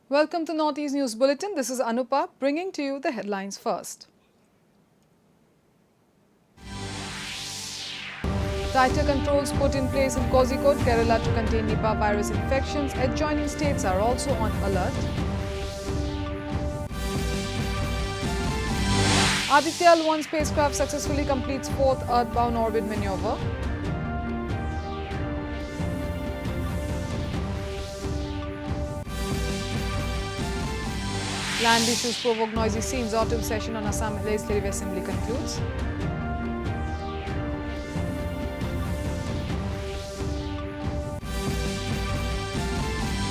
Welcome to Northeast News Bulletin. This is Anupa bringing to you the headlines first. Tighter controls put in place in Kozhikode, Kerala to contain Nipah virus infections. Adjoining states are also on alert. Aditya L1 spacecraft successfully completes fourth earthbound orbit maneuver. Land issues provoke noisy scenes. Autumn session on Assam Legislative Assembly concludes.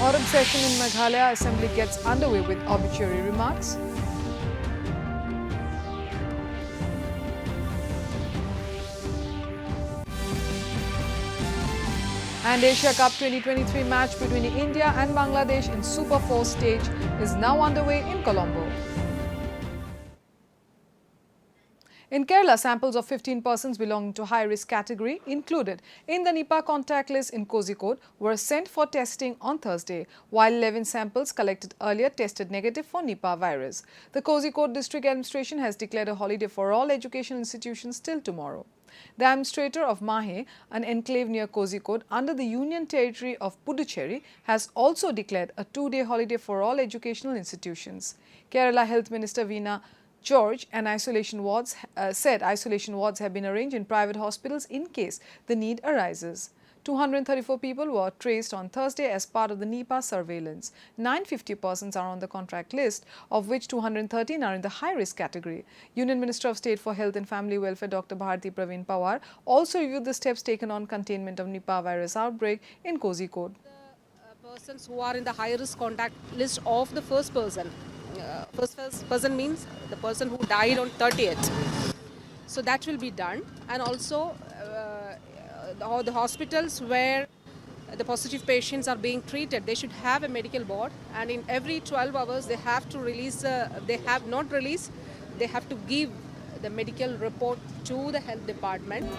Autumn session in Meghalaya Assembly gets underway with obituary remarks. And Asia Cup 2023 match between India and Bangladesh in Super 4 stage is now underway in Colombo. In Kerala, samples of 15 persons belonging to high-risk category included in the Nipah contact list in Kozhikode were sent for testing on Thursday, while 11 samples collected earlier tested negative for Nipah virus. The Kozhikode district administration has declared a holiday for all educational institutions till tomorrow. The administrator of Mahe, an enclave near Kozhikode under the Union Territory of Puducherry, has also declared a two-day holiday for all educational institutions. Kerala Health Minister Veena George and said isolation wards have been arranged in private hospitals in case the need arises. 234 people were traced on Thursday as part of the Nipah surveillance. 950 persons are on the contract list, of which 213 are in the high-risk category. Union Minister of State for Health and Family Welfare Dr. Bharti Praveen Pawar also reviewed the steps taken on containment of Nipah virus outbreak in Kozhikode. The persons who are in the high-risk contact list of the first person. First person means the person who died on 30th. So that will be done, and also the hospitals where the positive patients are being treated, they should have a medical board, and in every 12 hours they have to release, they have to give the medical report to the health department.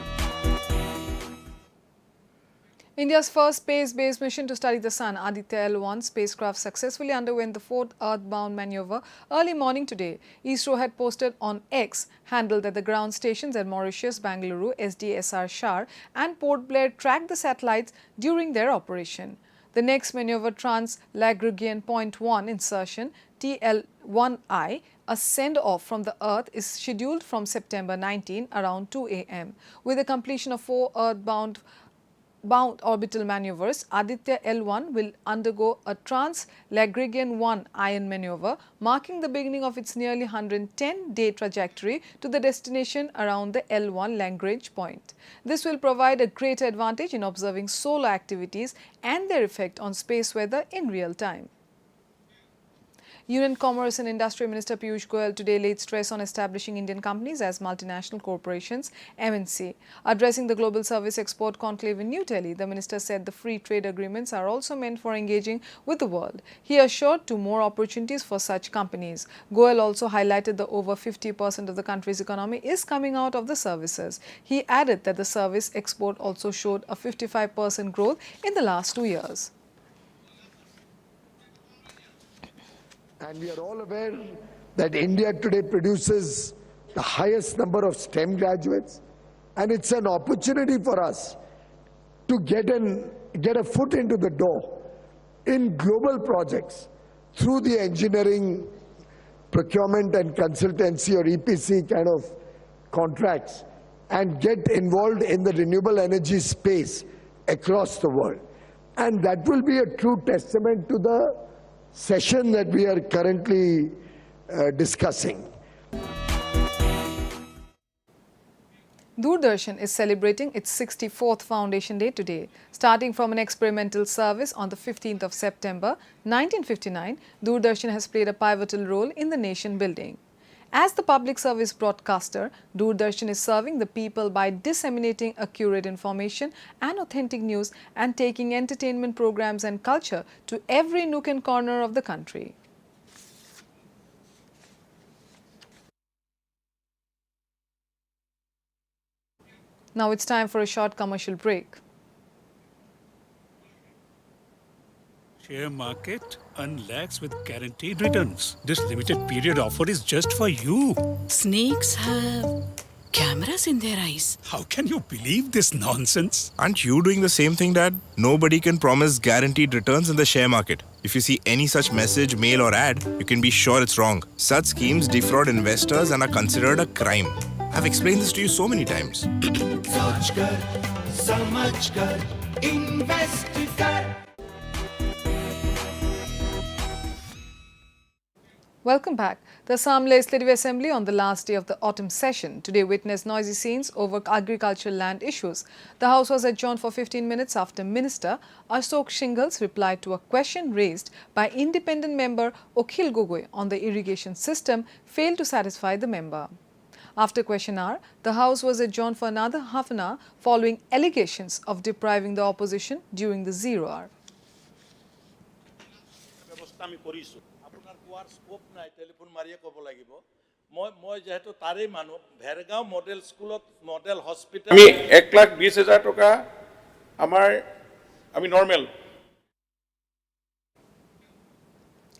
India's first space-based mission to study the sun, Aditya L1 spacecraft successfully underwent the fourth earthbound maneuver early morning today. ISRO had posted on X handled that the ground stations at Mauritius, Bangalore, SDSR Shar and Port Blair tracked the satellites during their operation. The next maneuver, Trans-Lagrangian Point 1 insertion, TL1I, a send-off from the Earth, is scheduled from September 19 around 2 a.m. With the completion of 4 earthbound orbital maneuvers, Aditya L1 will undergo a Trans-Lagrangian 1 ion maneuver, marking the beginning of its nearly 110-day trajectory to the destination around the L1 Lagrange point. This will provide a greater advantage in observing solar activities and their effect on space weather in real time. Union Commerce and Industry Minister Piyush Goyal today laid stress on establishing Indian companies as multinational corporations, MNC. Addressing the Global Service Export Conclave in New Delhi, the minister said the free trade agreements are also meant for engaging with the world. He assured to more opportunities for such companies. Goyal also highlighted that over 50% of the country's economy is coming out of the services. He added that the service export also showed a 55% growth in the last 2 years. And we are all aware that India today produces the highest number of STEM graduates, and it's an opportunity for us to get a foot into the door in global projects through the engineering, procurement and consultancy or EPC kind of contracts, and get involved in the renewable energy space across the world. And that will be a true testament to the session that we are currently discussing. Doordarshan is celebrating its 64th Foundation Day today. Starting from an experimental service on the 15th of September 1959, Doordarshan has played a pivotal role in the nation building. As the public service broadcaster, Doordarshan is serving the people by disseminating accurate information and authentic news and taking entertainment programs and culture to every nook and corner of the country. Now it's time for a short commercial break. Share market unlocks with guaranteed returns. This limited period offer is just for you. Snakes have cameras in their eyes. How can you believe this nonsense? Aren't you doing the same thing, Dad? Nobody can promise guaranteed returns in the share market. If you see any such message, mail, or ad, you can be sure it's wrong. Such schemes defraud investors and are considered a crime. I've explained this to you so many times. सोच कर, समझ कर, invest कर. Welcome back. The Assam Legislative Assembly on the last day of the autumn session today witnessed noisy scenes over agricultural land issues. The House was adjourned for 15 minutes after Minister Ashok Shinghals replied to a question raised by independent member Okhil Gogoi on the irrigation system failed to satisfy the member. After question hour, the House was adjourned for another half an hour following allegations of depriving the opposition during the zero hour. কোৱাৰ scope নাই telephone মাৰিয়ে ক'ব লাগিব মই যেহেতু তাৰেই মানুহ Bhergaon model স্কুলত মডেল হস্পিটেল আমি 1,20,000 টকা আমি normal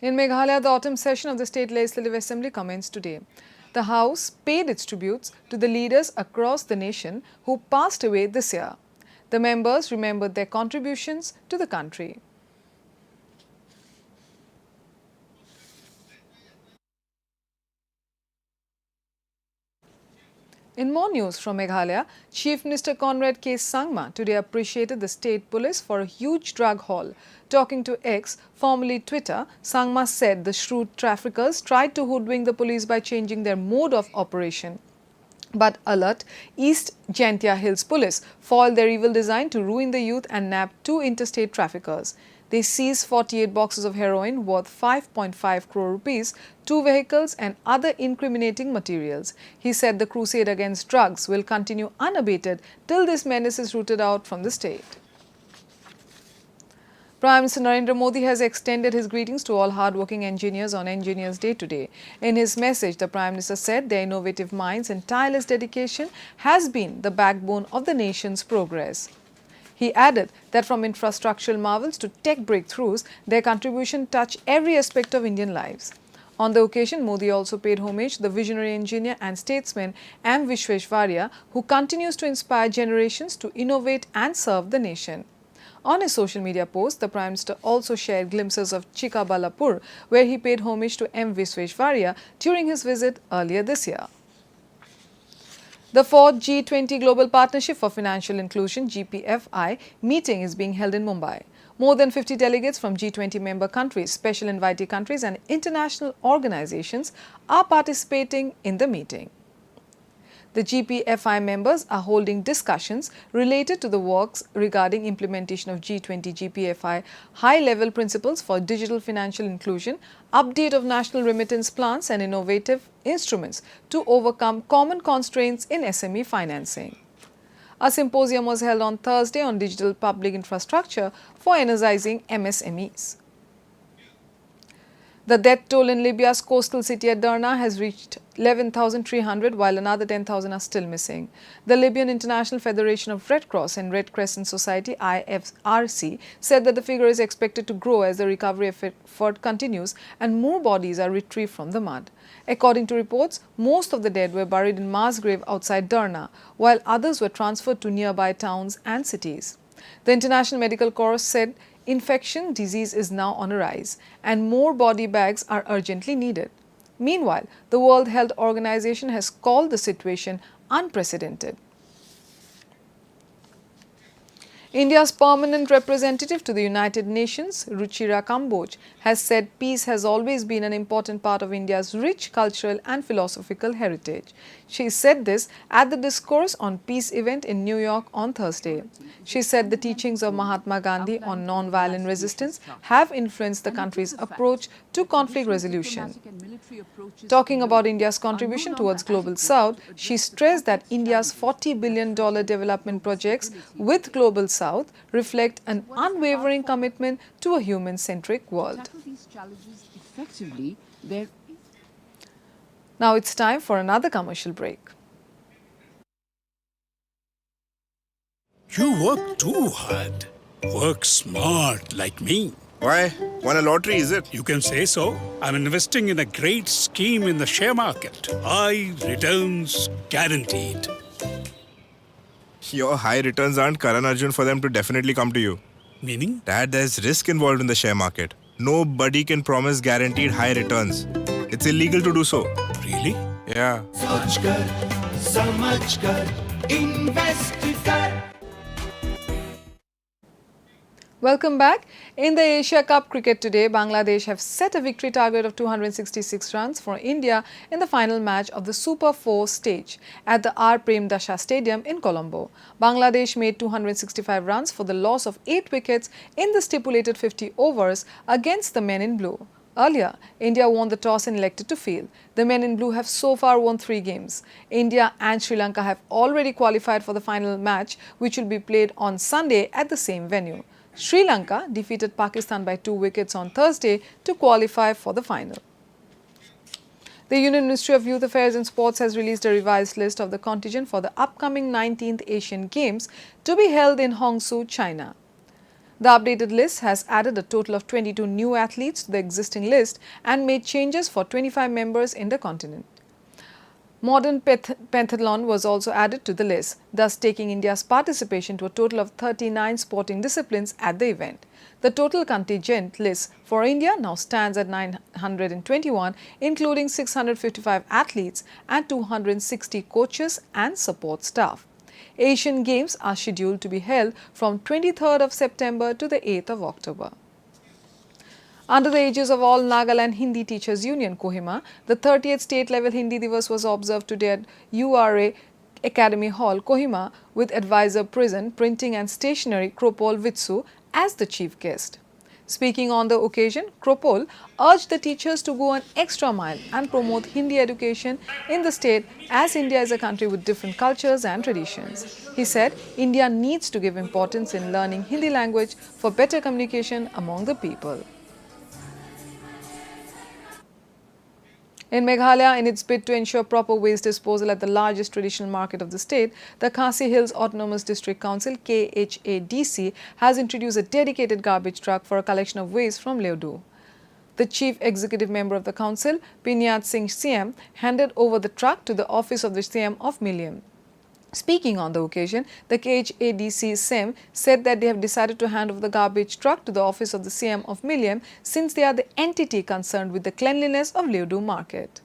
In Meghalaya, the autumn session of the State Legislative Assembly commenced today. The House paid its tributes to the leaders across the nation who passed away this year. The members remembered their contributions to the country. In more news from Meghalaya, Chief Minister Conrad K. Sangma today appreciated the state police for a huge drug haul. Talking to X, formerly Twitter, Sangma said the shrewd traffickers tried to hoodwink the police by changing their mode of operation. But alert, East Jaintia Hills police foiled their evil design to ruin the youth and nabbed 2 interstate traffickers. They seized 48 boxes of heroin worth 5.5 crore rupees, 2 vehicles and other incriminating materials. He said the crusade against drugs will continue unabated till this menace is rooted out from the state. Prime Minister Narendra Modi has extended his greetings to all hardworking engineers on Engineers Day today. In his message, the Prime Minister said their innovative minds and tireless dedication has been the backbone of the nation's progress. He added that from infrastructural marvels to tech breakthroughs, their contribution touched every aspect of Indian lives. On the occasion, Modi also paid homage to the visionary engineer and statesman M. Visvesvarya, who continues to inspire generations to innovate and serve the nation. On his social media post, the Prime Minister also shared glimpses of Chikaballapur, where he paid homage to M. Visvesvarya during his visit earlier this year. The 4th G20 Global Partnership for Financial Inclusion (GPFI) meeting is being held in Mumbai. More than 50 delegates from G20 member countries, special invitee countries and international organizations are participating in the meeting. The GPFI members are holding discussions related to the works regarding implementation of G20 GPFI high-level principles for digital financial inclusion, update of national remittance plans and innovative instruments to overcome common constraints in SME financing. A symposium was held on Thursday on digital public infrastructure for energizing MSMEs. The death toll in Libya's coastal city at Derna has reached 11,300 while another 10,000 are still missing. The Libyan International Federation of Red Cross and Red Crescent Society IFRC said that the figure is expected to grow as the recovery effort continues and more bodies are retrieved from the mud. According to reports, most of the dead were buried in mass grave outside Derna, while others were transferred to nearby towns and cities. The International Medical Corps said infection disease is now on a rise and more body bags are urgently needed. Meanwhile, the World Health Organization has called the situation unprecedented. India's permanent representative to the United Nations, Ruchira Kamboj, has said peace has always been an important part of India's rich cultural and philosophical heritage. She said this at the Discourse on Peace event in New York on Thursday. She said the teachings of Mahatma Gandhi on non-violent resistance have influenced the country's approach to conflict resolution. Talking about India's contribution towards Global South, she stressed that India's $40 billion development projects with Global South reflect an unwavering commitment to a human-centric world. Now it's time for another commercial break. You work too hard. Work smart like me. Why? Won a lottery, is it? You can say so. I'm investing in a great scheme in the share market. High returns guaranteed. Your high returns aren't Karan Arjun for them to definitely come to you. Meaning? Dad, there's risk involved in the share market. Nobody can promise guaranteed high returns. It's illegal to do so. Really? Yeah. सोच कर समझ कर invest कर Welcome back. In the Asia Cup cricket today, Bangladesh have set a victory target of 266 runs for India in the final match of the Super 4 stage at the R. Premdasha Stadium in Colombo. Bangladesh made 265 runs for the loss of 8 wickets in the stipulated 50 overs against the men in blue. Earlier, India won the toss and elected to field. The men in blue have so far won 3 games. India and Sri Lanka have already qualified for the final match, which will be played on Sunday at the same venue. Sri Lanka defeated Pakistan by 2 wickets on Thursday to qualify for the final. The Union Ministry of Youth Affairs and Sports has released a revised list of the contingent for the upcoming 19th Asian Games to be held in Hangzhou, China. The updated list has added a total of 22 new athletes to the existing list and made changes for 25 members in the continent. Modern pentathlon was also added to the list, thus taking India's participation to a total of 39 sporting disciplines at the event. The total contingent list for India now stands at 921, including 655 athletes and 260 coaches and support staff. Asian Games are scheduled to be held from 23rd of September to the 8th of October. Under the aegis of All Nagaland Hindi Teachers Union, Kohima, the 30th state-level Hindi Divas was observed today at URA Academy Hall, Kohima, with advisor Prison, Printing and Stationery Kropol Vitsu as the chief guest. Speaking on the occasion, Kropol urged the teachers to go an extra mile and promote Hindi education in the state, as India is a country with different cultures and traditions. He said India needs to give importance in learning Hindi language for better communication among the people. In Meghalaya, in its bid to ensure proper waste disposal at the largest traditional market of the state, the Khasi Hills Autonomous District Council KHADC has introduced a dedicated garbage truck for a collection of waste from Leodu. The chief executive member of the council, Pinyat Singh CM, handed over the truck to the office of the CM of Milliam. Speaking on the occasion, the KHADC CM said that they have decided to hand over the garbage truck to the office of the CM of Milliam since they are the entity concerned with the cleanliness of Leodu market.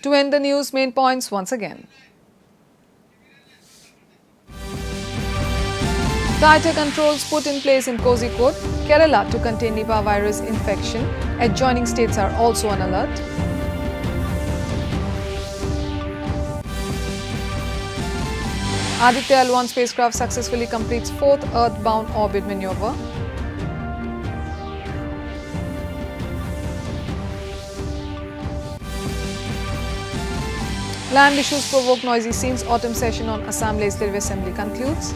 To end the news, main points once again. Tighter controls put in place in Kozhikode, Kerala to contain Nipah virus infection. Adjoining states are also on alert. Aditya L1 spacecraft successfully completes 4th Earth-bound orbit maneuver. Land issues provoke noisy scenes. Autumn session on Assam Legislative Assembly concludes.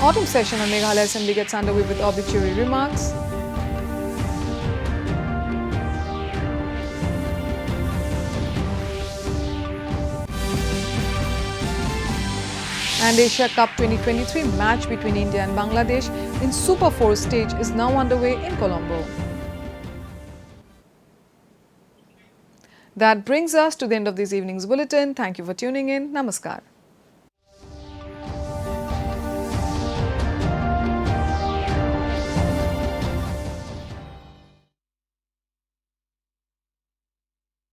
Autumn session on Meghalaya Assembly gets underway with obituary remarks. And Asia Cup 2023 match between India and Bangladesh in Super 4 stage is now underway in Colombo. That brings us to the end of this evening's bulletin. Thank you for tuning in. Namaskar.